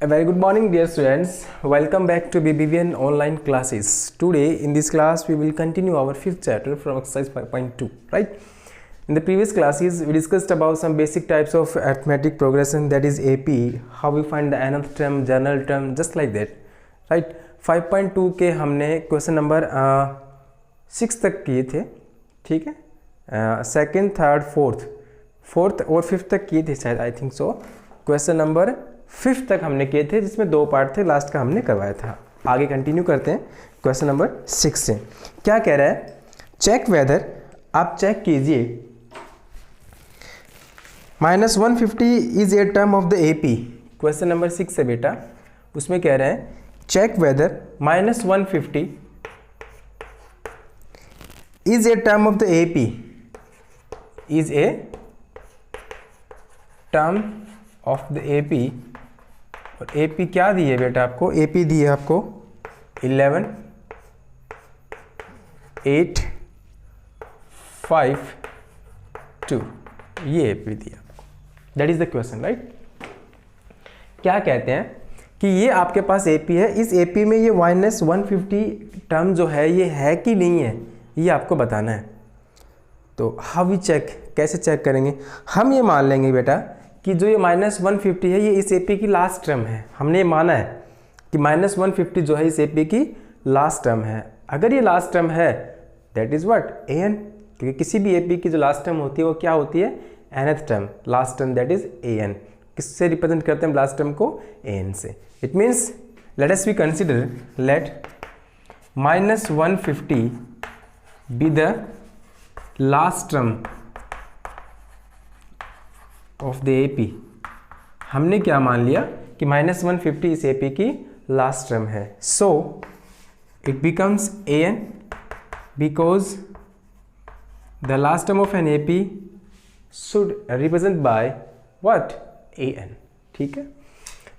A very good morning dear students, welcome back to BBVN online classes. Today in this class we will continue our fifth chapter from exercise 5.2, right? In the previous classes we discussed about some basic types of arithmetic progression, that is AP, how we find the nth term, general term, just like that, right? 5.2 के हमने question number 6 तक किए थे, ठीक है, second third fourth और fifth तक किए थे शायद, I think so. Question number 5 तक हमने किए थे जिसमें 2 पार्ट थे, लास्ट का हमने करवाया था। आगे कंटिन्यू करते हैं क्वेश्चन नंबर 6 से। क्या कह रहा है? चेक वेदर, आप चेक कीजिए, -150 is a term of the AP। Question number 6 है बेटा, उसमें कह रहे हैं check whether -150 is a term of the AP, is a term of the AP। और AP क्या दी है बेटा आपको? AP दी है आपको 11, 8, 5, 2, ये AP दी है आपको। That is the question, right? क्या कहते हैं कि ये आपके पास AP है, इस AP में ये -150 टर्म जो है ये है कि नहीं है, ये आपको बताना है। तो हाउ वी चेक, कैसे चेक करेंगे? हम ये मान लेंगे बेटा कि जो ये -150 है ये इस AP की लास्ट टर्म है। हमने ये माना है कि -150 जो है इस AP की लास्ट टर्म है। अगर ये लास्ट टर्म है दैट इज व्हाट? AN, क्योंकि किसी भी AP की जो लास्ट टर्म होती है वो क्या होती है? nth term, last term, that is AN। किससे रिप्रेजेंट करते हैं लास्ट टर्म को? AN से। It means let us we consider, let -150 be the last term of the AP। हमने क्या मान लिया कि -150 इस AP की लास्ट टर्म है। So it becomes AN because the last term of an AP should represent by what? AN, ठीक है।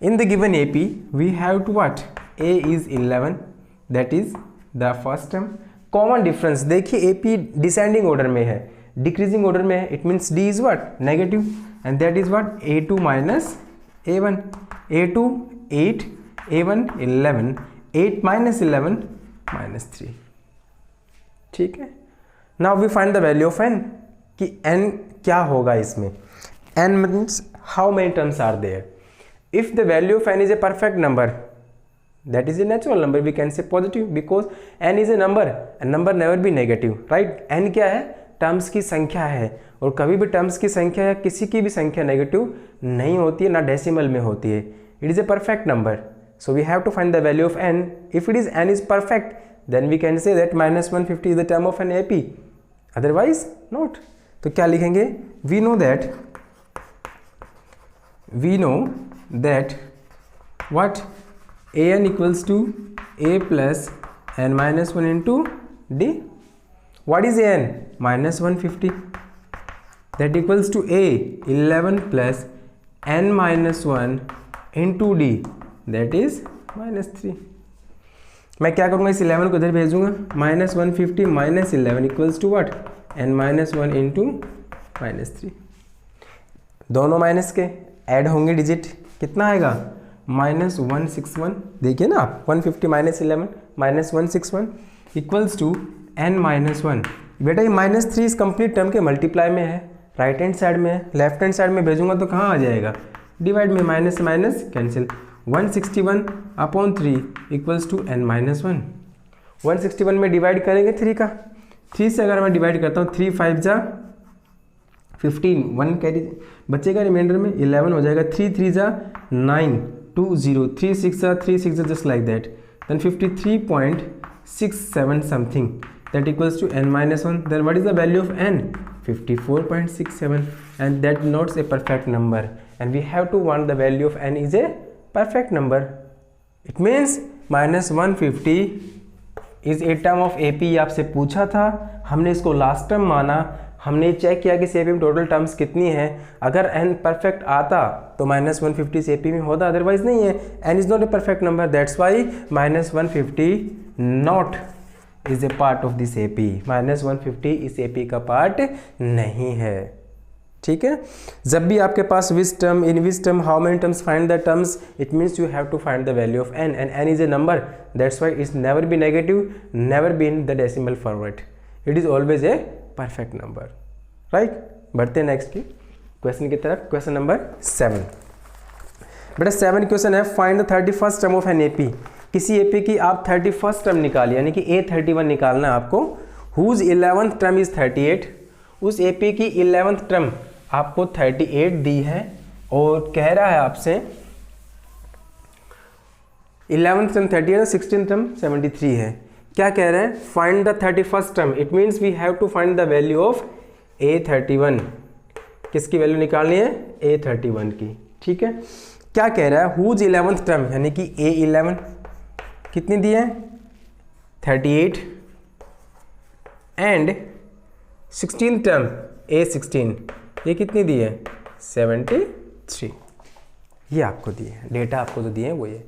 In the given AP we have to what? A is 11, that is the first term. Common difference देखिए, AP descending order में है, decreasing order में है, it means D is what? Negative, and that is what? A2 minus A1, A2 8, A1 11, 8 minus 11 minus 3, ठीक है। now we find the value of n, कि n क्या होगा इसमें? n means how many terms are there? if the value of n is a perfect number, that is a natural number, we can say positive because n is a number and number never be negative, right? n क्या है? Terms की संख्या है, और कभी भी terms की संख्या या किसी की भी संख्या नेगेटिव नहीं होती है, ना डेसिमल में होती है। It is a perfect number, so we have to find the value of n। If it is n is perfect then we can say that -150 is the term of an AP, otherwise not. तो क्या लिखेंगे? We know that what? AN equals to A plus n minus 1 into D। What is AN? -150, that equals to A 11 plus n minus 1 into D, that is -3। मैं क्या करूँगा? इस 11 को इधर भेजूँगा, -150 minus 11 equals to what? n minus 1 into -3। दोनों minus के add होंगे डिजिट, कितना आएगा? -161। देखिए ना आप, 150 minus 11 -161 equals to n minus 1। बेटा ये -3 इस कंप्लीट टर्म के मल्टीप्लाई में है, राइट हैंड साइड में है, लेफ्ट हैंड साइड में भेजूंगा तो कहाँ आ जाएगा? डिवाइड में, माइनस से minus cancel. 161/3 equals to n minus 1। 161 में डिवाइड करेंगे 3 का, 3 से अगर मैं डिवाइड करता हूँ 3 5 जा 15, 1 कैरी बचेगा, रिमाइंडर में 11 हो जाएगा, 3 3 जा 9, 2 0, 3 6 जा 3 6 जा, just like that. Then 53.67 something, that equals to n minus 1, then what is the value of n? 54.67, and that denotes a perfect number, and we have to want the value of n is a perfect number. It means -150 is a term of AP। आपसे पूछा था, हमने इसको last term माना, हमने check किया कि इस AP में टोटल टर्म्स कितनी है। अगर n परफेक्ट आता तो -150 इस AP में होता, अदरवाइज नहीं है। n is not a perfect number, that's Y -150 not is a part of this AP। -150 इस AP का पार्ट नहीं है। ठीक है, जब भी आपके पास which term, in which term, how many terms, find the terms, it means you have to find the value of n and n is a number, that's why it's never be negative, never be in the decimal forward, it is always a perfect number, right. बढ़ते हैं next की question की तरफ। Question number 7। बेटा 7 question है, find the 31st term of an AP. किसी AP की आप 31st टर्म निकालिए, यानी कि A31 निकालना है आपको, हुज 11th टर्म इज 38। उस एपी की 11th टर्म आपको 38 दी है और कह रहा है आपसे 11th टर्म 38 है, 16th टर्म 73 है। क्या कह रहे हैं? Find the 31st term, it means we have to find the value of A31। किसकी वैल्यू निकालनी है? A31 की, ठीक है। क्या कह रहा है? हुज 11th टर्म, यानी कि A11 कितनी दी है? 38 एंड 16th टर्म A16 ये कितनी दी है? 73। ये आपको दिए हैं, डेटा आपको जो दिए हैं वो ये।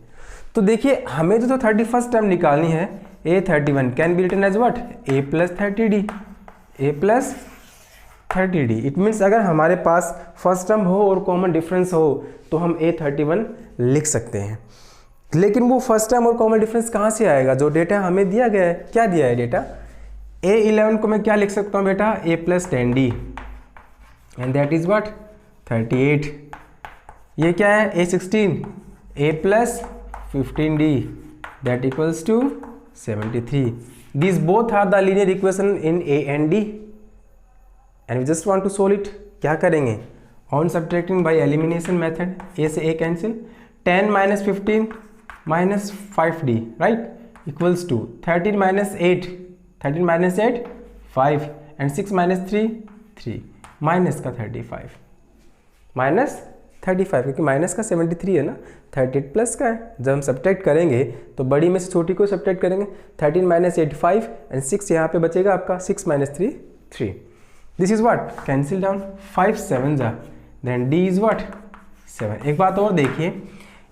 तो देखिए हमें तो 31st टर्म निकालनी है। A31 can be written as what? A + 30D, A + 30D। It means अगर हमारे पास फर्स्ट टर्म हो और कॉमन डिफरेंस हो तो हम A31 लिख सकते हैं। लेकिन वो फर्स्ट टर्म और कॉमन डिफरेंस कहाँ से आएगा? जो डेटा हमें दिया गया है, क्या दिया है डेटा? A11 को मैं क्या लिख सकता हूँ बेटा? A + 10D and that is what? 38। ये क्या है? A16 A + 15D that equals to 73। These both are the linear equation in A and D and we just want to solve it। क्या करेंगे? On subtracting by elimination method, A से A cancel, 10 - 15 - 5D right equals to 13 - 8, 13 - 8 5 and 6 - 3 3 minus का 35 -35 क्योंकि minus का 73 है ना, 38 plus का है। जब हम सब्ट्रैक्ट करेंगे तो बड़ी में से छोटी को सब्ट्रैक्ट करेंगे। 13 - 8 5 एंड 6 यहाँ पे बचेगा आपका, 6 - 3 3। This is what? Cancel down, 5 7 जा, देन डी इज व्हाट? 7। एक बात और देखिए,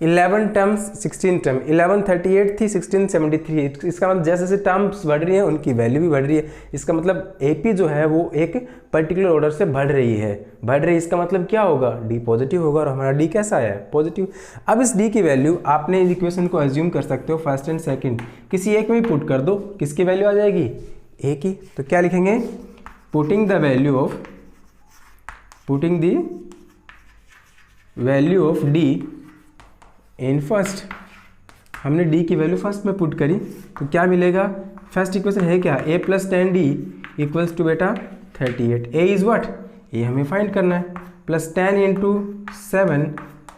11 टर्म्स 16 टर्म, 11 38 थी, 16 73। इसका मतलब जैसे जैसे टर्म्स बढ़ रही हैं उनकी वैल्यू भी बढ़ रही है। इसका मतलब एपी जो है वो एक पर्टिकुलर ऑर्डर से बढ़ रही है। इसका मतलब क्या होगा? डी पॉजिटिव होगा और हमारा डी कैसा है? पॉजिटिव। अब इस डी की वैल्यू आपने इस इक्वेशन को एज्यूम कर सकते हो फर्स्ट एंड सेकेंड, किसी एक में भी पुट कर दो, किसकी वैल्यू आ जाएगी? ए की। तो क्या लिखेंगे? Putting the value of D in first. हमने d की वैल्यू फर्स्ट में पुट करी तो क्या मिलेगा? फर्स्ट इक्वेशन है क्या? A + 10D इक्वल्स टू बेटा 38। A is what? ये हमें फाइंड करना है। +10 × 7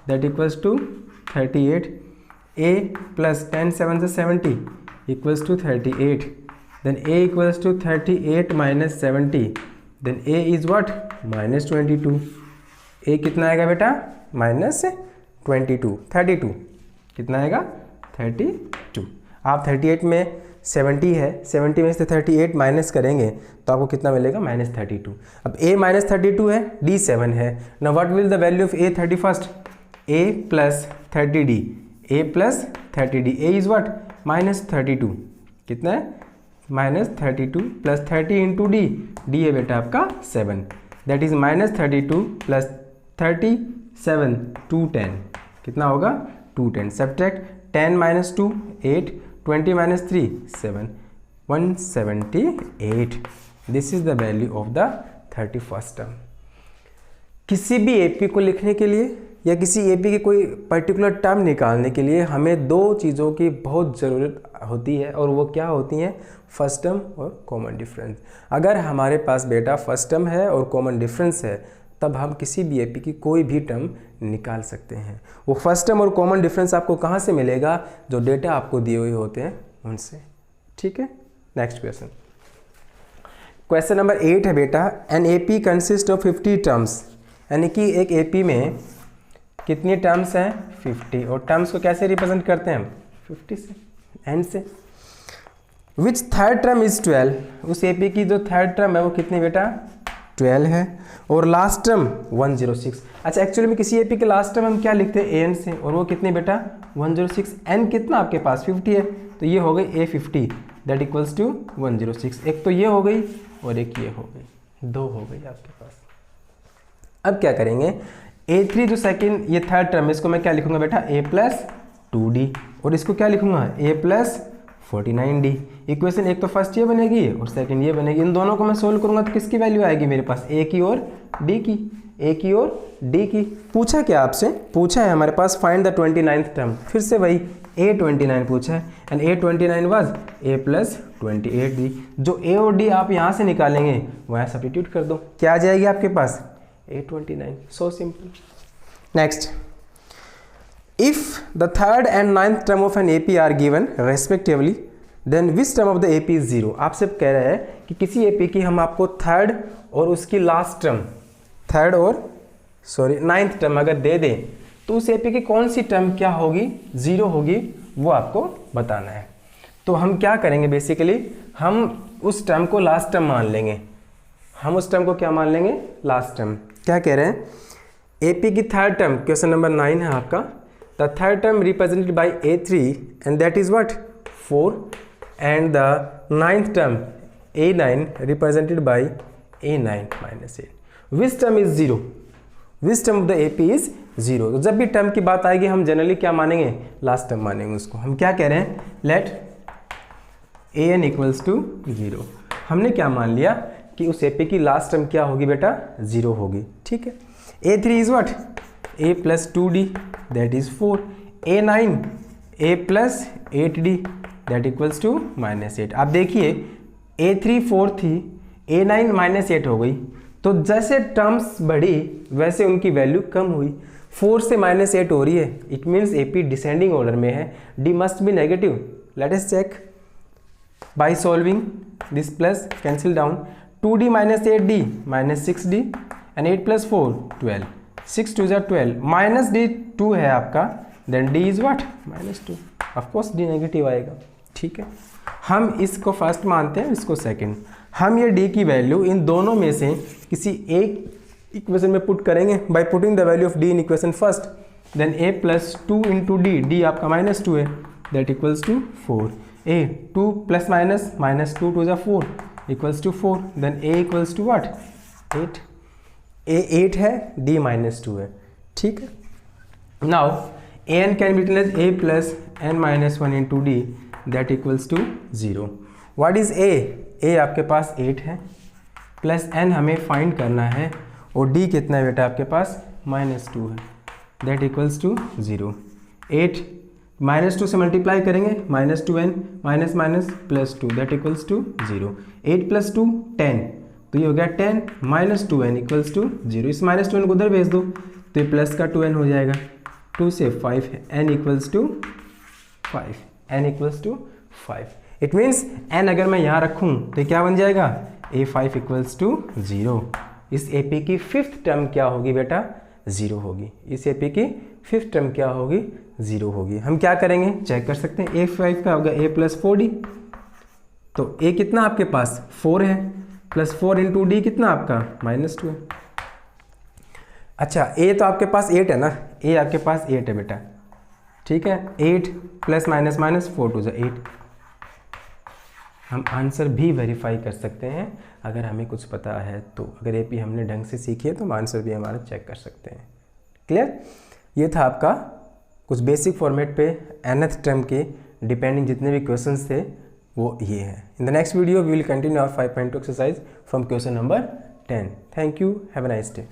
दैट इक्वल्स टू 38। A + 10 7 से 70 equals to 38। Then A equals to 38 - 70, then A is what? -22। A कितना आएगा बेटा? -22 32 कितना आएगा? 32। आप 38 में 70 है, 70 में से 38 माइनस करेंगे तो आपको कितना मिलेगा? -32। अब A -32 है, D 7 है। Now what will the value of A 31st? A + 30D, A + 30D। A is what? -32। कितना है? -32 + 30 × D, D है बेटा आपका 7, दैट इज -32 + 37 210। कितना होगा? 210। Subtract 10 - 2 8, 20 - 3 7, 178। This is the value of the 31st term. किसी भी एपी को लिखने के लिए या किसी एपी की कोई पर्टिकुलर टर्म निकालने के लिए हमें दो चीज़ों की बहुत ज़रूरत होती है, और वो क्या होती हैं? फर्स्ट टर्म और कॉमन डिफरेंस। अगर हमारे पास बेटा फर्स्ट टर्म है और कॉमन डिफरेंस है तब हम किसी भी एपी की कोई भी टर्म निकाल सकते हैं। वो फर्स्ट टर्म और कॉमन डिफरेंस आपको कहाँ से मिलेगा? जो डेटा आपको दिए हुए होते हैं उनसे, ठीक है। नेक्स्ट क्वेश्चन, क्वेश्चन नंबर 8 है बेटा, an AP consist of 50 terms. यानी कि एक एपी में कितनी टर्म्स हैं? 50। और टर्म्स को कैसे रिप्रेजेंट करते हैं हम? 50 से, एन से। विच थर्ड टर्म इज 12। उस एपी की जो थर्ड टर्म है वो कितनी बेटा? 12 है। और लास्ट टर्म 106। अच्छा, एक्चुअली में किसी एपी के लास्ट टर्म हम क्या लिखते हैं? एन से, और वो कितने बेटा? 106। एन कितना आपके पास? 50 है, तो ये हो गई A50 दैट इक्वल्स टू 106। एक तो ये हो गई और एक ये हो गई, दो हो गई आपके पास। अब क्या करेंगे, A3 जो सेकंड ये थर्ड टर्म, इसको मैं क्या लिखूंगा बेटा, A प्लस 2D, और इसको क्या लिखूंगा, A प्लस 49D। इक्वेशन एक तो फर्स्ट ये बनेगी और सेकंड ये बनेगी। इन दोनों को मैं सोल्व करूंगा तो किसकी वैल्यू आएगी मेरे पास, A की और D की, A की और D की। पूछा क्या आपसे, पूछा है हमारे पास फाइंड द 29th टर्म, फिर से वही A29 पूछा है, and A29 was A plus 28D। जो A और D आप यहाँ से निकालेंगे वो यहाँ सब्स्टिट्यूट कर दो, क्या आ जाएगी आपके पास, A29। So simple. Next, if the third and ninth term of an AP are given respectively then which term of the AP is 0। आपसे कह रहा है कि किसी AP की हम आपको थर्ड और उसकी लास्ट टर्म, थर्ड और नाइन्थ टर्म अगर दे दें तो उस AP की कौन सी टर्म क्या होगी, 0 होगी, वो आपको बताना है। तो हम क्या करेंगे, बेसिकली हम उस टर्म को लास्ट टर्म मान लेंगे, हम उस टर्म को क्या मान लेंगे, लास्ट टर्म। क्या कह रहे हैं, AP की थर्ड टर्म, क्वेश्चन नंबर 9 है आपका, the third term represented by A3 and that is what, 4, and the ninth term A9 represented by A9 minus 8। which term is 0, which term of the AP is 0। तो जब भी term की बात आएगी हम generally क्या मानेंगे, लास्ट टर्म मानेंगे उसको। हम क्या कह रहे हैं, लेट an इक्वल्स टू 0। हमने क्या मान लिया कि उस AP की लास्ट टर्म क्या होगी बेटा, 0 होगी, ठीक है। A3 is what, A plus 2D that is 4, A9 A plus 8D that equals to minus 8। आप देखिए A3 4 थी, A9 माइनस 8 हो गई, तो जैसे टर्म्स बढ़ी वैसे उनकी वैल्यू कम हुई। 4 से माइनस 8 हो रही है, it means AP descending order में है, D must be negative. Let us check by solving this plus cancel down, 2D minus 8D minus 6D and 8 plus 4 12, 6 2 12, minus D 2 है आपका, then D is what, minus 2। Of course D negative आएगा, ठीक है। हम इसको first मानते हैं, इसको सेकंड। हम ये D की वैल्यू इन दोनों में से किसी एक इक्वेशन में पुट करेंगे by putting the value of D in equation first, then A plus 2 into D आपका माइनस 2 है, that equals to 4। A 2 plus minus 2 2 4 equals to 4, then A equals to what, 8। A 8 है, D minus 2 है, ठीक है। Now an can be written as A plus n minus 1 into D that equals to 0। What is A? A आपके पास 8 है, plus n हमें find करना है, और D कितना है बेटा आपके पास, माइनस 2 है, दैट इक्वल्स टू 0। 8 माइनस 2 से मल्टीप्लाई करेंगे, minus 2n minus minus plus 2 that equals to 0। 8 plus 2 10, तो ये हो गया 10 माइनस 2n इक्वल्स टू 0। इस माइनस 2n को उधर भेज दो तो ये प्लस का 2n हो जाएगा, 2 से 5 है, n equals to 5, n equals to 5। It means n अगर मैं यहाँ रखूँ तो क्या बन जाएगा, A5 इक्वल्स टू 0। इस AP की फिफ्थ टर्म क्या होगी बेटा, 0 होगी। इस AP की फिफ्थ टर्म क्या होगी, 0 होगी। हम क्या करेंगे, चेक कर सकते हैं। A5 का होगा A प्लस 4D, तो A कितना आपके पास 4 है, प्लस 4 इंटू D कितना आपका माइनस 2 है। अच्छा A तो आपके पास 8 है ना, A आपके पास 8 है बेटा, ठीक है। 8 प्लस माइनस माइनस 4 2 8। हम आंसर भी वेरीफाई कर सकते हैं अगर हमें कुछ पता है तो। अगर AP हमने ढंग से सीखी है तो हम आंसर भी हमारा चेक कर सकते हैं। क्लियर? ये था आपका कुछ बेसिक फॉर्मेट पे nth टर्म के डिपेंडिंग जितने भी क्वेश्चंस थे वो ये हैं। In the next video we will continue our 5.2 exercise from question number 10। Thank you, have a nice day.